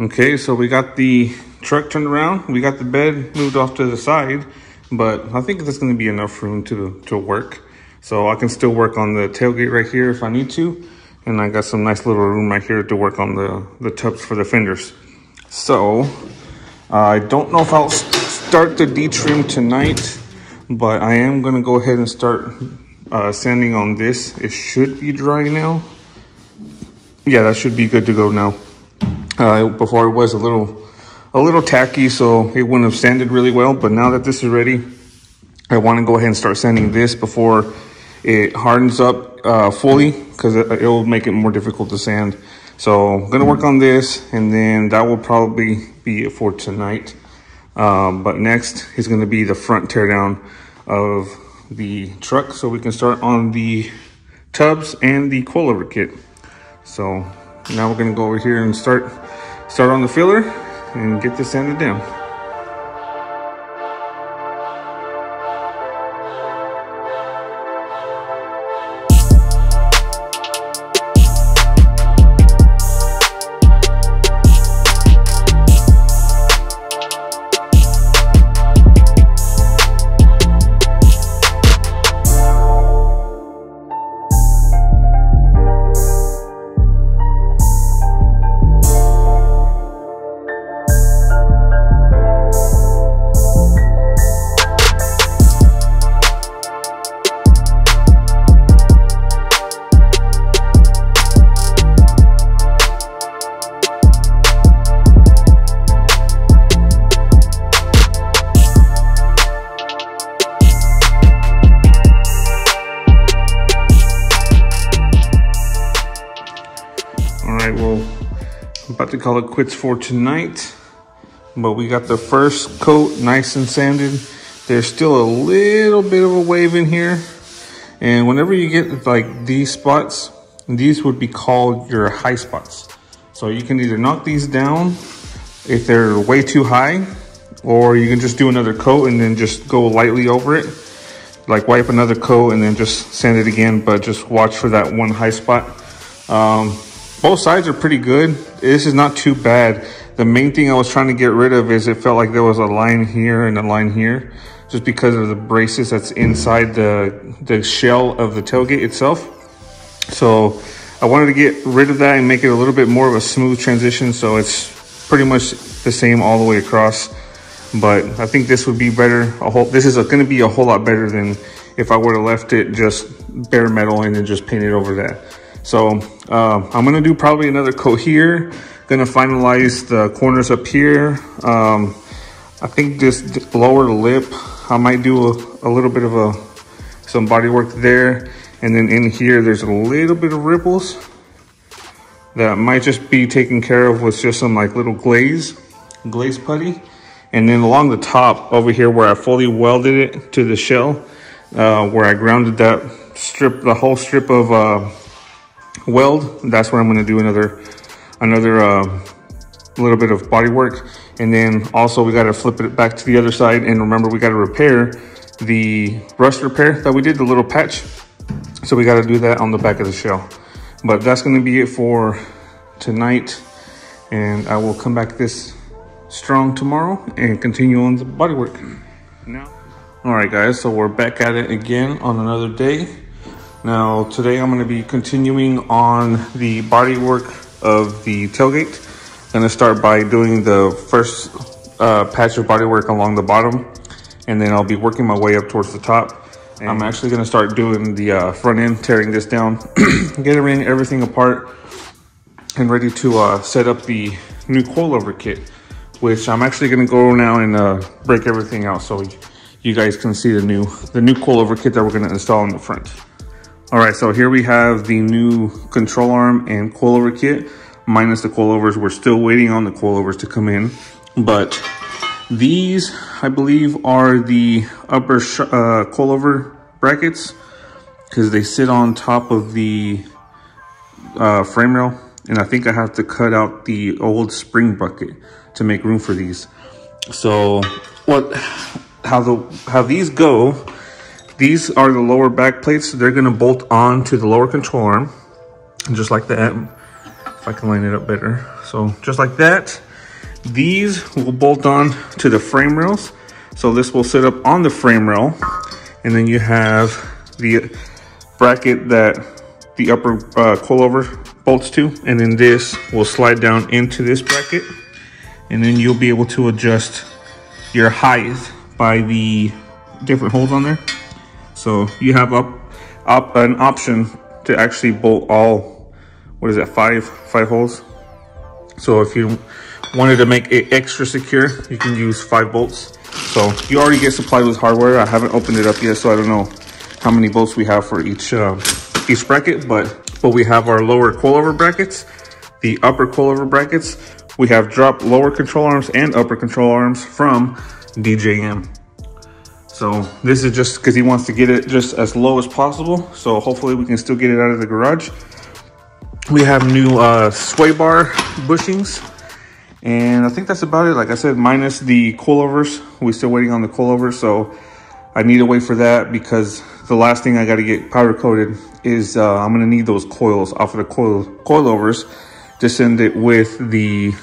Okay, so we got the truck turned around. We got the bed moved off to the side, but I think there's gonna be enough room to work. So I can still work on the tailgate right here if I need to. And I got some nice little room right here to work on the tubs for the fenders. So I don't know if I'll start the D-trim tonight, but I am gonna go ahead and start sanding on this. It should be dry now. Yeah, that should be good to go now. Before it was a little tacky, so it wouldn't have sanded really well. But now that this is ready, I want to go ahead and start sanding this before it hardens up fully, because it will make it more difficult to sand. So I'm gonna work on this, and then that will probably be it for tonight. But next is gonna be the front teardown of the truck, so we can start on the tubs and the coilover kit. So now we're gonna go over here and start on the filler and get this sanded down. Well, I'm about to call it quits for tonight, but we got the first coat nice and sanded. There's still a little bit of a wave in here, and whenever you get like these spots, these would be called your high spots. So you can either knock these down if they're way too high, or you can just do another coat and then just go lightly over it, like wipe another coat and then just sand it again, but just watch for that one high spot. Both sides are pretty good. This is not too bad. The main thing I was trying to get rid of is it felt like there was a line here and a line here, just because of the braces that's inside the shell of the tailgate itself. So I wanted to get rid of that and make it a little bit more of a smooth transition, so it's pretty much the same all the way across. But I think this would be better. This is going to be a whole lot better than if I would have left it just bare metal and then just painted over that. So I'm gonna do probably another coat here. Gonna finalize the corners up here. I think this lower lip, I might do a little bit of some body work there. And then in here, there's a little bit of ripples that might just be taken care of with just some like little glaze putty. And then along the top over here where I fully welded it to the shell, where I grounded that strip, the whole strip of weld, that's where I'm going to do another little bit of body work. And then also we got to flip it back to the other side, and remember we got to repair the rust repair that we did, the little patch. So we got to do that on the back of the shell. But that's going to be it for tonight, and I will come back this strong tomorrow and continue on the body work. Now, all right guys, so we're back at it again on another day. Now, today I'm going to be continuing on the body work of the tailgate. I'm going to start by doing the first patch of body work along the bottom, and then I'll be working my way up towards the top. And I'm actually going to start doing the front end, tearing this down, getting everything apart, and ready to set up the new coilover kit, which I'm actually going to go now and break everything out so you guys can see the new coilover kit that we're going to install in the front. All right, so here we have the new control arm and coilover kit, minus the coilovers. We're still waiting on the coilovers to come in, but these, I believe, are the upper coilover brackets, because they sit on top of the frame rail, and I think I have to cut out the old spring bucket to make room for these. So how these go, these are the lower back plates. They're going to bolt on to the lower control arm, just like that. If I can line it up better. So just like that, these will bolt on to the frame rails. So this will sit up on the frame rail, and then you have the bracket that the upper coilover bolts to, and then this will slide down into this bracket, and then you'll be able to adjust your height by the different holes on there. So you have an option to actually bolt all, what is that, five holes. So if you wanted to make it extra secure, you can use 5 bolts. So you already get supplied with hardware. I haven't opened it up yet, so I don't know how many bolts we have for each bracket, but we have our lower coilover brackets, the upper coilover brackets. We have drop lower control arms and upper control arms from DJM. So this is just because he wants to get it just as low as possible. So hopefully we can still get it out of the garage. We have new sway bar bushings. And I think that's about it. Like I said, minus the coilovers. We're still waiting on the coilovers. So I need to wait for that, because the last thing I got to get powder coated is I'm going to need those coils off of the coilovers to send it with the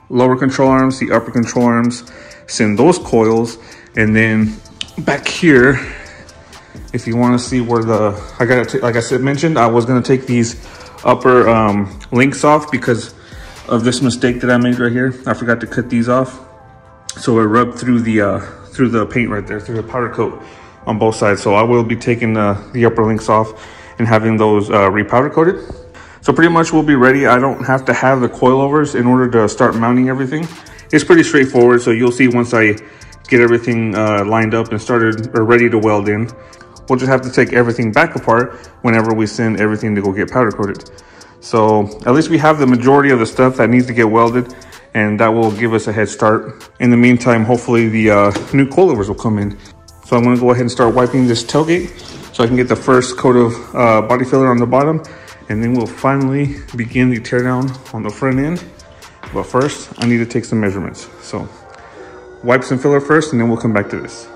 lower control arms, the upper control arms, send those coils. And then back here, if you want to see where like I said, mentioned, I was going to take these upper links off because of this mistake that I made right here. I forgot to cut these off. So it rubbed through the paint right there, through the powder coat on both sides. So I will be taking the upper links off and having those repowder coated. So pretty much we'll be ready. I don't have to have the coilovers in order to start mounting everything. It's pretty straightforward. So you'll see once I get everything lined up and started or ready to weld in. We'll just have to take everything back apart whenever we send everything to go get powder coated. So at least we have the majority of the stuff that needs to get welded, and that will give us a head start. In the meantime, hopefully the new coilovers will come in. So I'm gonna go ahead and start wiping this tailgate so I can get the first coat of body filler on the bottom, and then we'll finally begin the teardown on the front end. But first, I need to take some measurements. So wipe some filler first, and then we'll come back to this.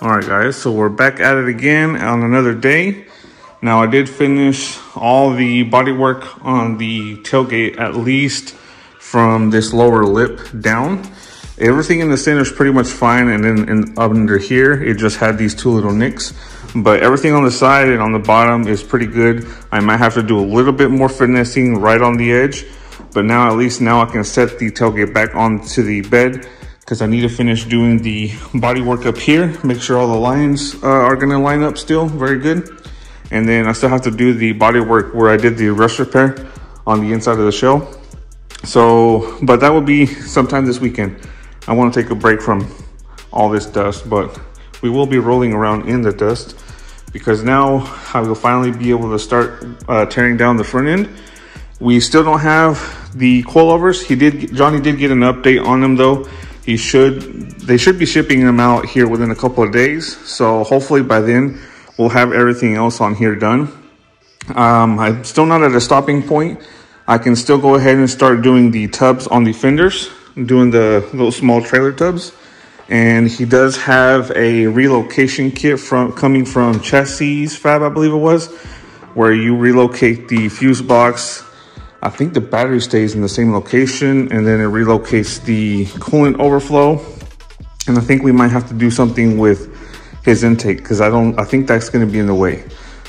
All right, guys, so we're back at it again on another day. Now, I did finish all the body work on the tailgate, at least from this lower lip down. Everything in the center is pretty much fine, and then under here, it just had these two little nicks. But everything on the side and on the bottom is pretty good. I might have to do a little bit more finessing right on the edge, but now at least now I can set the tailgate back onto the bed, because I need to finish doing the body work up here, make sure all the lines are gonna line up still very good. And then I still have to do the body work where I did the rust repair on the inside of the shell. So, but that will be sometime this weekend. I wanna take a break from all this dust, but we will be rolling around in the dust, because now I will finally be able to start tearing down the front end. We still don't have the coilovers. Johnny did get an update on them though. They should be shipping them out here within a couple of days. So hopefully by then we'll have everything else on here done. I'm still not at a stopping point. I can still go ahead and start doing the tubs on the fenders, doing those small trailer tubs. And he does have a relocation kit coming from Chassis Fab, I believe it was, where you relocate the fuse box. I think the battery stays in the same location, and then it relocates the coolant overflow. And I think we might have to do something with his intake, because I think that's going to be in the way.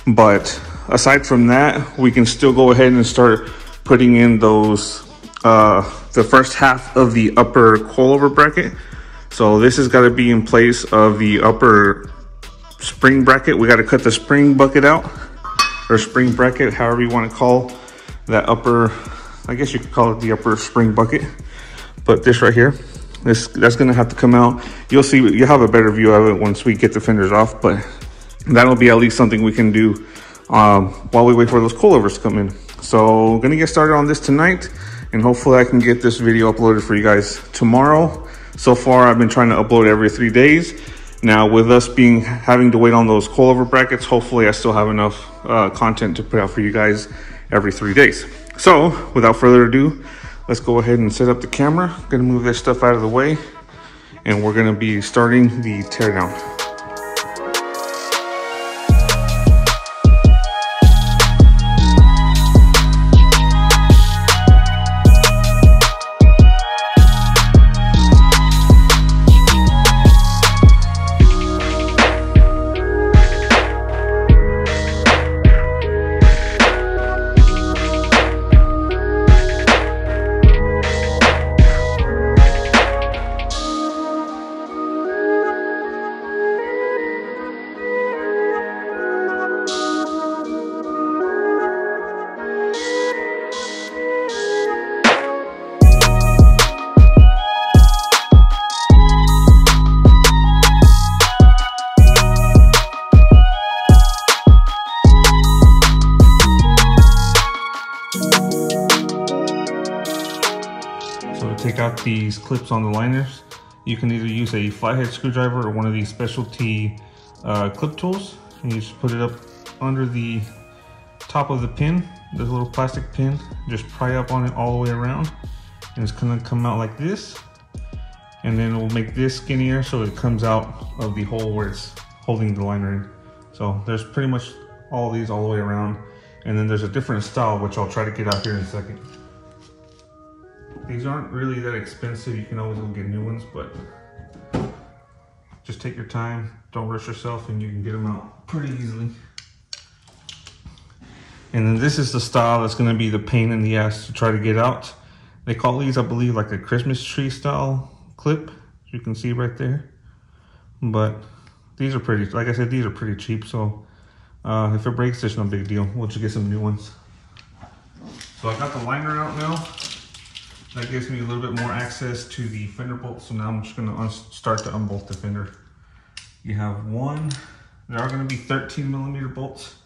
But aside from that, we can still go ahead and start putting in those, the first half of the upper coilover bracket. So this has got to be in place of the upper spring bracket. We got to cut the spring bucket out, or spring bracket, however you want to call that upper, I guess you could call it the upper spring bucket. But this right here, that's gonna have to come out. You'll see, you'll have a better view of it once we get the fenders off, but that'll be at least something we can do while we wait for those coilovers to come in. So gonna get started on this tonight, and hopefully I can get this video uploaded for you guys tomorrow. So far, I've been trying to upload every 3 days. Now, with us having to wait on those coilover brackets, hopefully I still have enough content to put out for you guys every 3 days. So without further ado, let's go ahead and set up the camera. I'm gonna move this stuff out of the way, and we're gonna be starting the teardown. Take out these clips on the liners. You can either use a flathead screwdriver or one of these specialty clip tools, and you just put it up under the top of the pin, this little plastic pin. Just pry up on it all the way around, and it's gonna come out like this, and then we'll make this skinnier so it comes out of the hole where it's holding the liner in. So there's pretty much all of these all the way around, and then there's a different style which I'll try to get out here in a second. These aren't really that expensive. You can always go get new ones, but just take your time. Don't rush yourself, and you can get them out pretty easily. And then this is the style that's gonna be the pain in the ass to try to get out. They call these, I believe, like a Christmas tree style clip. You can see right there. But these are pretty, like I said, these are pretty cheap. So if it breaks, there's no big deal. We'll just get some new ones. So I got the liner out now. That gives me a little bit more access to the fender bolt. So now I'm just gonna start to unbolt the fender. You have one, there are gonna be 13mm bolts.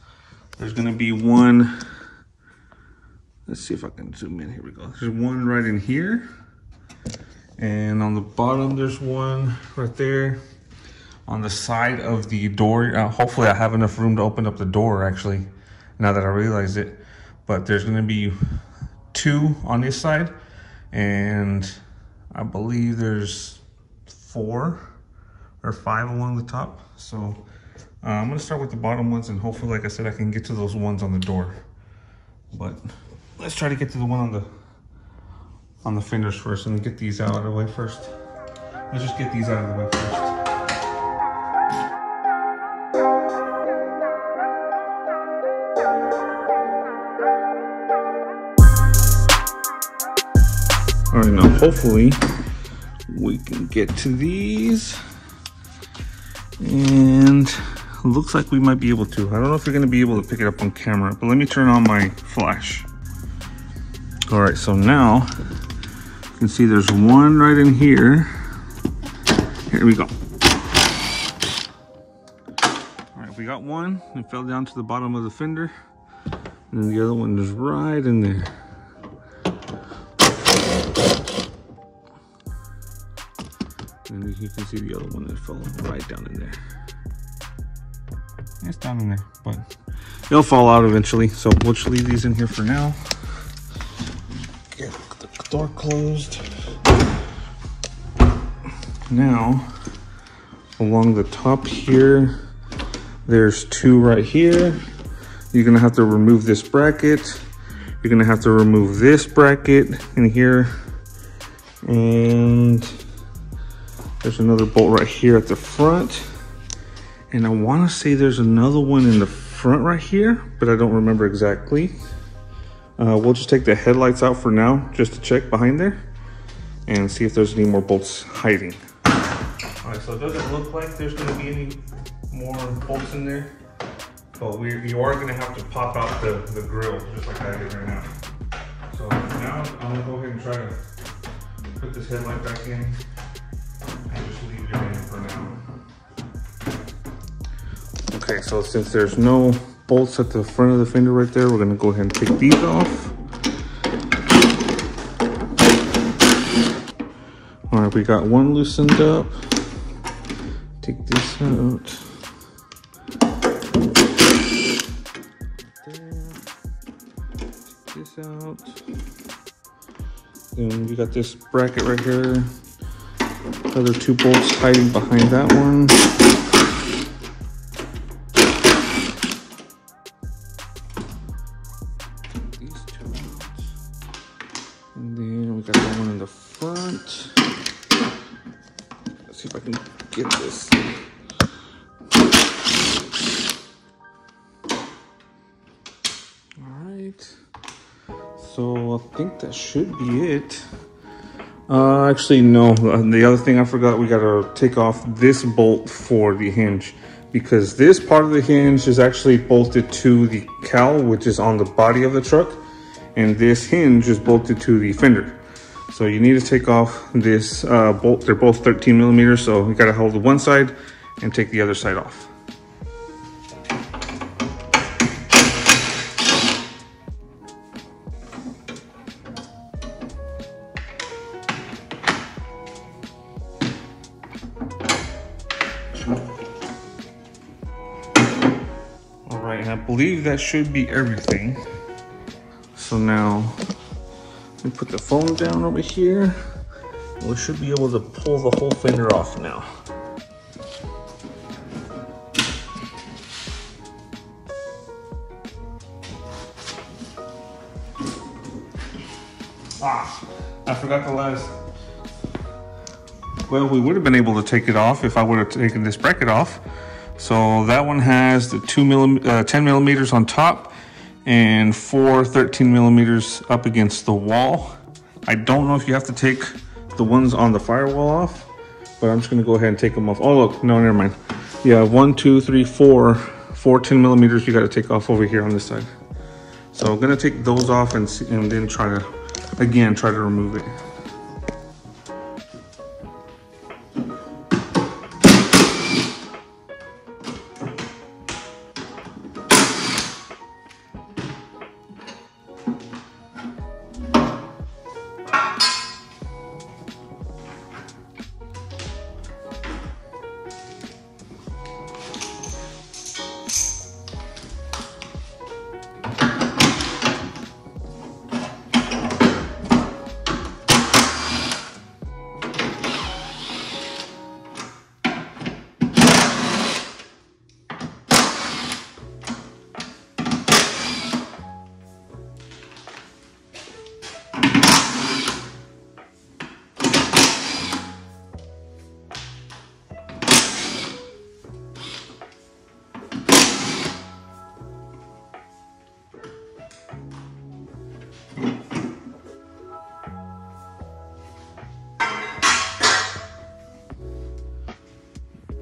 There's gonna be one, let's see if I can zoom in, here we go. There's one right in here. And on the bottom, there's one right there. On the side of the door, hopefully I have enough room to open up the door actually, now that I realize it. But there's gonna be 2 on this side, and I believe there's 4 or 5 along the top. So I'm gonna start with the bottom ones, and hopefully, like I said, I can get to those ones on the door. But let's try to get to the one on the fenders first, and get these out of the way first. Let's just get these out of the way first. All right, now hopefully we can get to these, and it looks like we might be able to. I don't know if you're gonna be able to pick it up on camera, but let me turn on my flash. All right, so now you can see there's one right in here. Here we go. All right, we got one. It fell down to the bottom of the fender, and then the other one is right in there. And you can see the other one that fell right down in there. It's down in there, but it'll fall out eventually. So we'll just leave these in here for now. Get the door closed. Now, along the top here, there's 2 right here. You're gonna have to remove this bracket. You're gonna have to remove this bracket in here. And there's another bolt right here at the front. And I wanna say there's another one in the front right here, but I don't remember exactly. We'll just take the headlights out for now, just to check behind there and see if there's any more bolts hiding. All right, so it doesn't look like there's gonna be any more bolts in there, but you are gonna have to pop out the grill, just like I did right now. So now I'm gonna go ahead and try to put this headlight back in and just leave it in for now. Okay, so since there's no bolts at the front of the fender right there, we're gonna go ahead and take these off. All right, we got one loosened up. Take this out. There. Take this out. Then we got this bracket right here. Other 2 bolts hiding behind that one. These 2 out. And then we got that one in the front. Let's see if I can get this. All right. So I think that should be it. Actually, no. The other thing I forgot, we gotta take off this bolt for the hinge, because this part of the hinge is actually bolted to the cowl, which is on the body of the truck, and this hinge is bolted to the fender. So you need to take off this bolt. They're both 13mm, so you gotta hold the one side and take the other side off. All right, and I believe that should be everything. So now, let me put the foam down over here. We should be able to pull the whole fender off now. I forgot the last. Well, we would have been able to take it off if I would have taken this bracket off. So that one has the 10 millimeters on top, and 4 13 millimeters up against the wall. I don't know if you have to take the ones on the firewall off, but I'm just gonna go ahead and take them off. Oh look, no, never mind. Yeah, 1, 2, 3, 4 10 millimeters you gotta take off over here on this side. So I'm gonna take those off and then try to remove it.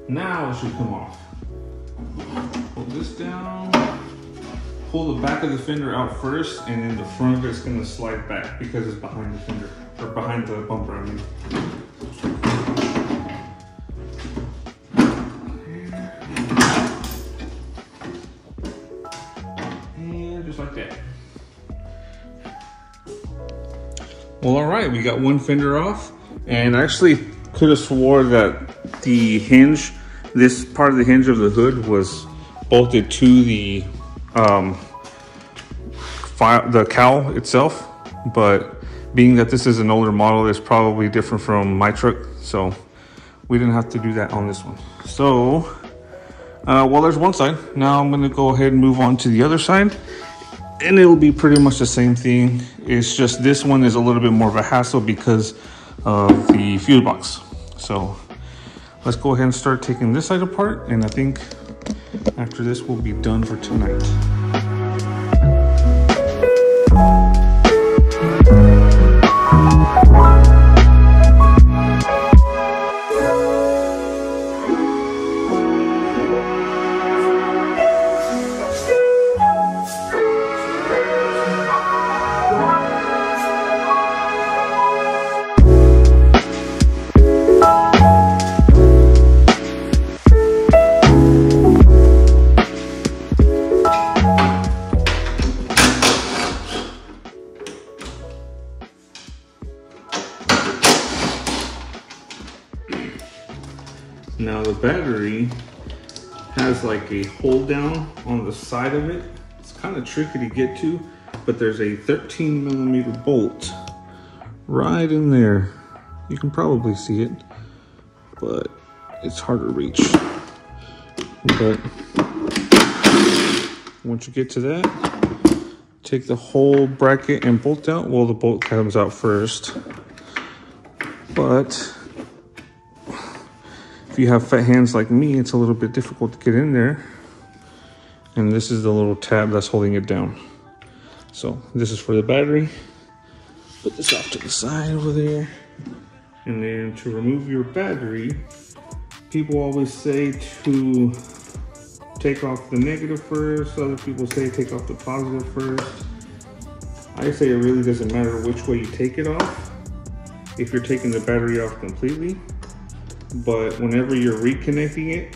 Now it should come off. Pull this down, pull the back of the fender out first, and then the front of it's gonna slide back because it's behind the fender, or behind the bumper, I mean. And just like that. Well, all right, we got one fender off, and I actually could have swore that the hinge, this part of the hinge of the hood was bolted to the cowl itself, but being that this is an older model, it's probably different from my truck, so we didn't have to do that on this one. So, well, there's one side. Now I'm gonna go ahead and move on to the other side, and it'll be pretty much the same thing. It's just this one is a little bit more of a hassle because of the fuse box. So let's go ahead and start taking this side apart, and I think after this we'll be done for tonight. Now the battery has like a hold down on the side of it. It's kind of tricky to get to, but there's a 13 millimeter bolt right in there. You can probably see it, but it's hard to reach. But once you get to that, take the whole bracket and bolt out. Well, the bolt comes out first, but if you have fat hands like me, it's a little bit difficult to get in there. And this is the little tab that's holding it down. So this is for the battery. Put this off to the side over there. And then to remove your battery, people always say to take off the negative first. Other people say take off the positive first. I say it really doesn't matter which way you take it off, if you're taking the battery off completely. But whenever you're reconnecting it,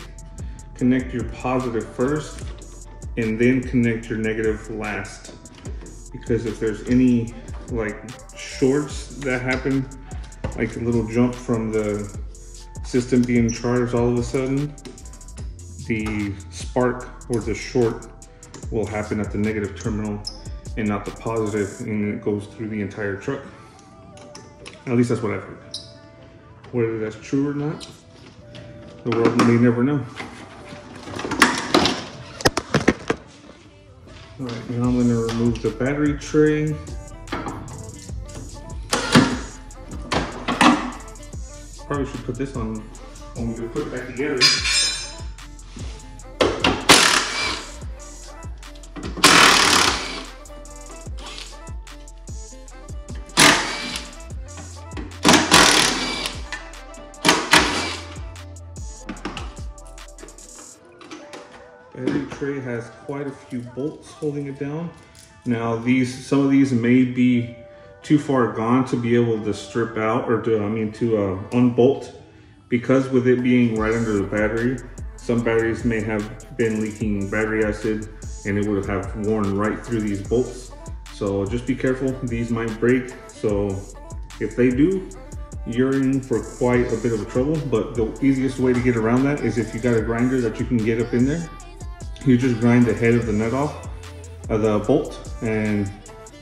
connect your positive first and then connect your negative last. Because if there's any like shorts that happen, like a little jump from the system being charged all of a sudden, the spark or the short will happen at the negative terminal and not the positive, and it goes through the entire truck. At least that's what I've heard. Whether that's true or not, the world may never know. All right, now I'm gonna remove the battery tray. Probably should put this on when we put it back together. tray has quite a few bolts holding it down. Now some of these may be too far gone to be able to strip out or to unbolt, because with it being right under the battery, some batteries may have been leaking battery acid and it would have worn right through these bolts. So just be careful, these might break. So if they do, you're in for quite a bit of a trouble. But the easiest way to get around that is if you got a grinder that you can get up in there, you just grind the head of the nut off of the bolt, and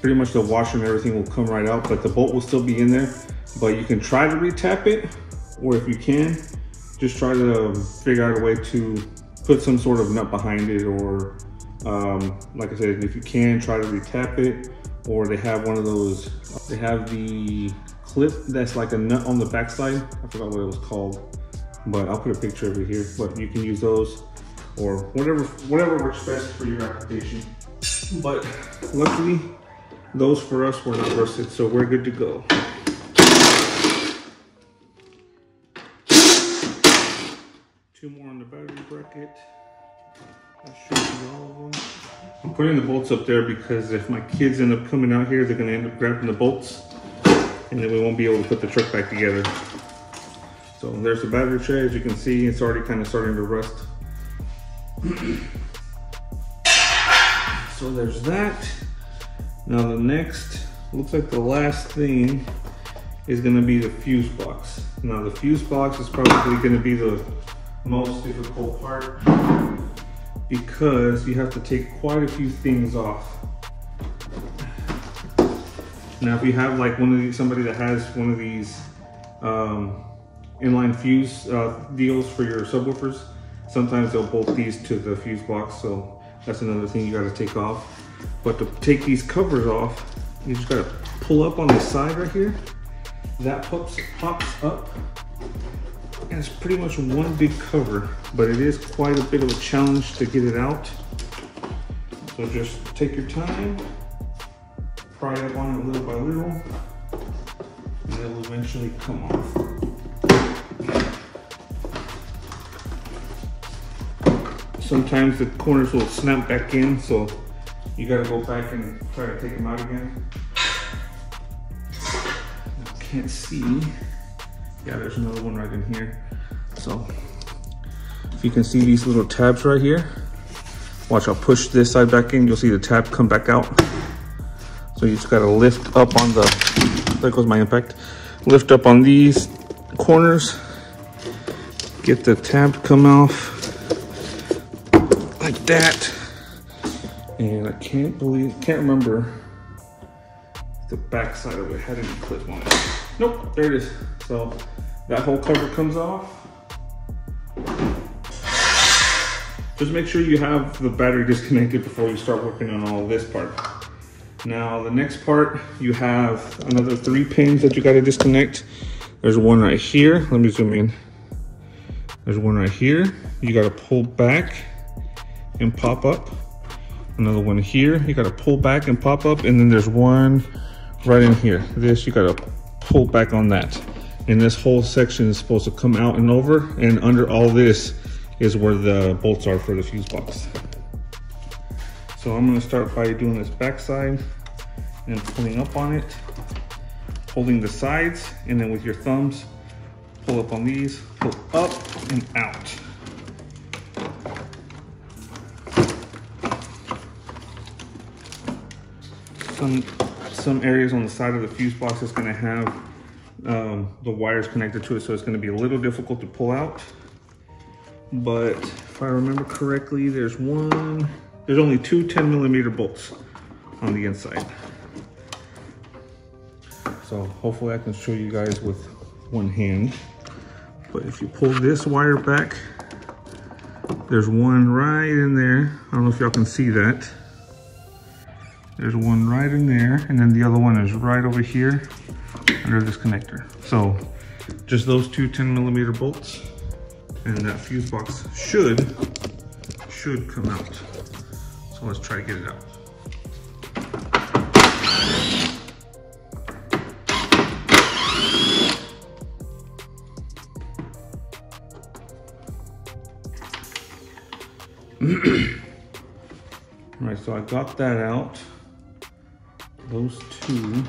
pretty much the washer and everything will come right out, but the bolt will still be in there. But you can try to retap it, or if you can, just try to figure out a way to put some sort of nut behind it, or like I said, if you can, try to retap it. Or they have one of those, they have the clip that's like a nut on the backside. I forgot what it was called, but I'll put a picture of it here. But you can use those, or whatever works best for your application. But luckily, those for us were not rusted, so we're good to go. Two more on the battery bracket. I'll show you all of them. I'm putting the bolts up there because if my kids end up coming out here, they're gonna end up grabbing the bolts, and then we won't be able to put the truck back together. So there's the battery tray. As you can see, it's already kind of starting to rust. So there's that. Now the next, looks like the last thing is gonna be the fuse box. Now the fuse box is probably gonna be the most difficult part, because you have to take quite a few things off. Now if you have like somebody that has one of these inline fuse deals for your subwoofers, sometimes they'll bolt these to the fuse box, so that's another thing you gotta take off. But to take these covers off, you just gotta pull up on the side right here. That pops up, and it's pretty much one big cover, but it is quite a bit of a challenge to get it out. So just take your time, pry up on it little by little, and it will eventually come off. Sometimes the corners will snap back in, so you gotta go back and try to take them out again. I can't see. Yeah, there's another one right in here. So if you can see these little tabs right here, watch, I'll push this side back in, you'll see the tab come back out. So you just gotta lift up on the, there goes my impact. Lift up on these corners, get the tab to come off like that. And I can't remember the back side of it had any clip on it. Nope, there it is. So that whole cover comes off. Just make sure you have the battery disconnected before you start working on all this part. Now the next part, you have another 3 pins that you got to disconnect. There's one right here. Let me zoom in. There's one right here. You got to pull back and pop up. Another one here. You got to pull back and pop up. And then there's one right in here. This, you got to pull back on that. And this whole section is supposed to come out and over. And under all this is where the bolts are for the fuse box. So I'm gonna start by doing this back side and pulling up on it, holding the sides, and then with your thumbs, pull up on these, pull up and out. Some areas on the side of the fuse box is gonna have the wires connected to it, so it's gonna be a little difficult to pull out. But if I remember correctly, there's only 2 10mm bolts on the inside. So hopefully I can show you guys with one hand. But if you pull this wire back, there's one right in there. I don't know if y'all can see that. There's one right in there, and then the other one is right over here under this connector. So just those 2 10mm bolts, and that fuse box should come out. So let's try to get it out. right, so I got that out. Those two.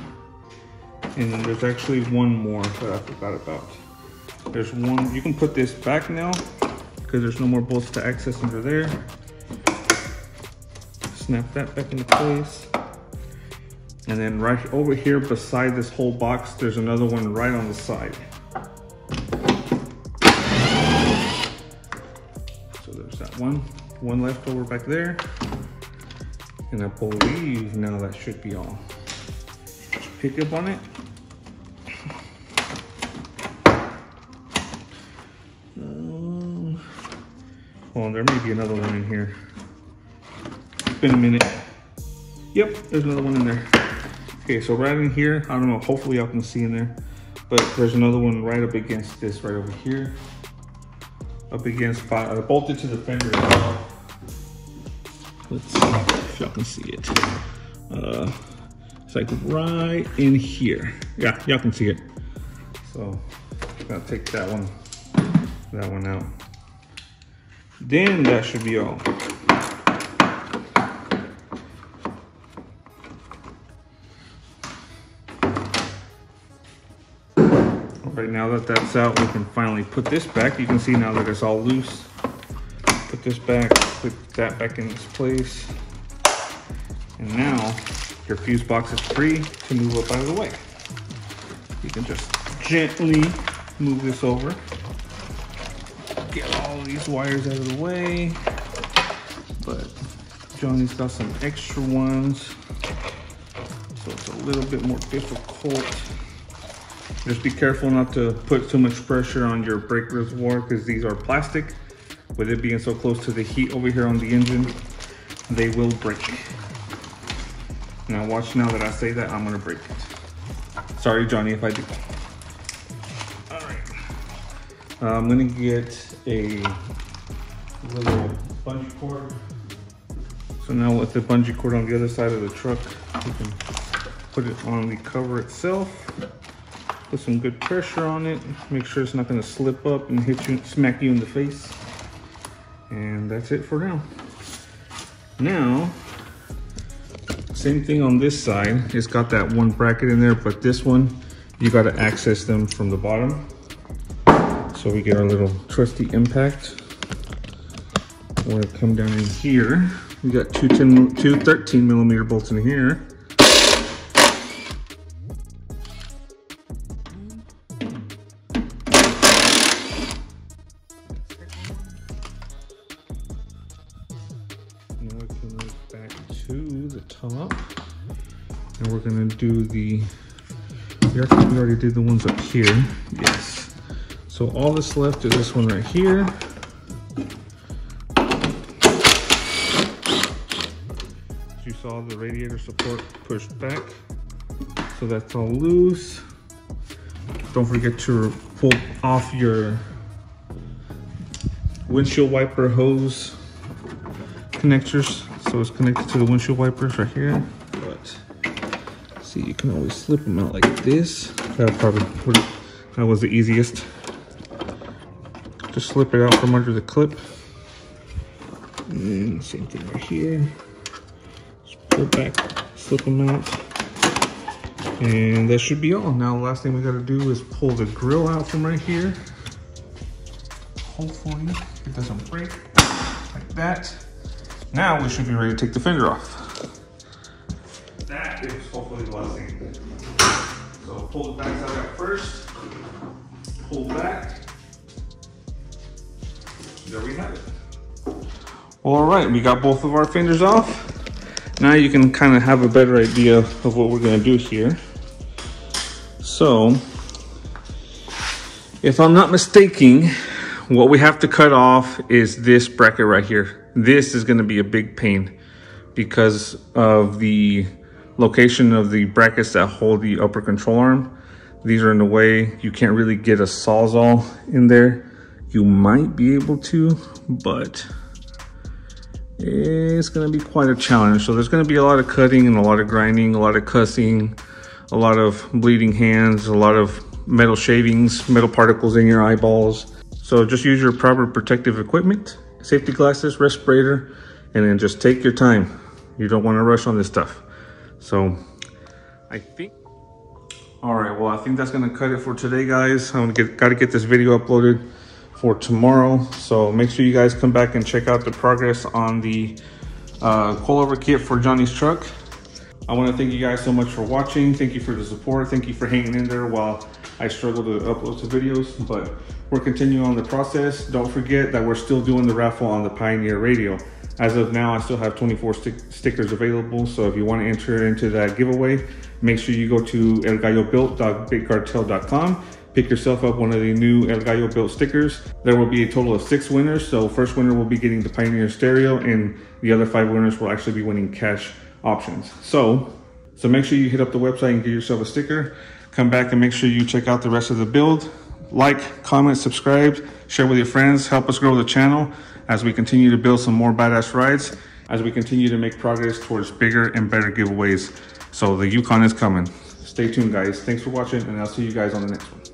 And then there's actually one more that I forgot about. There's one, you can put this back now because there's no more bolts to access under there. Snap that back into place. And then right over here beside this whole box, there's another one right on the side. So there's that one left over back there. And I believe now that should be all. Just pick up on it. Well, there may be another one in here. It's been a minute. Yep, there's another one in there. Okay, so right in here, I don't know, hopefully y'all can see in there, but there's another one right up against this right over here. Up against, bolted to the fender as well. Let's see if y'all can see it. It's like right in here. Yeah, y'all can see it. So I'm gonna take that one out. Then that should be all. Right now that that's out, we can finally put this back. You can see now that it's all loose. Put this back, put that back in its place. And now your fuse box is free to move up out of the way. You can just gently move this over. Get all these wires out of the way. But Johnny's got some extra ones, so it's a little bit more difficult. Just be careful not to put too much pressure on your brake reservoir because these are plastic. With it being so close to the heat over here on the engine, they will break. Now watch, now that I say that, I'm gonna break it. Sorry, Johnny, if I do. All right. I'm gonna get a little bungee cord. So now with the bungee cord on the other side of the truck, you can put it on the cover itself. Put some good pressure on it. Make sure it's not gonna slip up and hit you, smack you in the face. And that's it for now. Now, same thing on this side. It's got that one bracket in there, but this one, you gotta access them from the bottom. So we get our little trusty impact. We're gonna come down in here. We got two 13 millimeter bolts in here. Now we can move back to the top, and we're gonna do the, we already did the ones up here. Yes. So all that's left is this one right here. As you saw, the radiator support pushed back, so that's all loose. Don't forget to pull off your windshield wiper hose connectors, so it's connected to the windshield wipers right here. But see, you can always slip them out like this. That was the easiest. Just slip it out from under the clip. And same thing right here. Just pull back, slip them out. And that should be all. Now the last thing we gotta do is pull the grill out from right here. Hopefully it doesn't break like that. Now we should be ready to take the fender off. That is hopefully the last thing. So pull the backside out first. Pull back. There we have it. All right, we got both of our fenders off. Now you can kind of have a better idea of what we're gonna do here. So, if I'm not mistaken, what we have to cut off is this bracket right here. This is gonna be a big pain because of the location of the brackets that hold the upper control arm. These are in the way. You can't really get a Sawzall in there. You might be able to, but it's gonna be quite a challenge. So there's gonna be a lot of cutting and a lot of grinding, a lot of cussing, a lot of bleeding hands, a lot of metal shavings, metal particles in your eyeballs. So just use your proper protective equipment, safety glasses, respirator, and then just take your time. You don't want to rush on this stuff. So I think, all right, well, I think that's gonna cut it for today, guys. I'm gonna gotta get this video uploaded for tomorrow. So make sure you guys come back and check out the progress on the coilover kit for Johnny's truck. I want to thank you guys so much for watching. Thank you for the support. Thank you for hanging in there while I struggle to upload some videos, but we're continuing on the process. Don't forget that we're still doing the raffle on the Pioneer radio. As of now, I still have 24 stickers available. So if you want to enter into that giveaway, make sure you go to elgallobuilt.bigcartel.com. Pick yourself up one of the new El Gallo built stickers. There will be a total of 6 winners. So first winner will be getting the Pioneer stereo, and the other 5 winners will actually be winning cash options. So make sure you hit up the website and get yourself a sticker. Come back and make sure you check out the rest of the build. Like, comment, subscribe, share with your friends. Help us grow the channel as we continue to build some more badass rides, as we continue to make progress towards bigger and better giveaways. So the Yukon is coming. Stay tuned, guys. Thanks for watching, and I'll see you guys on the next one.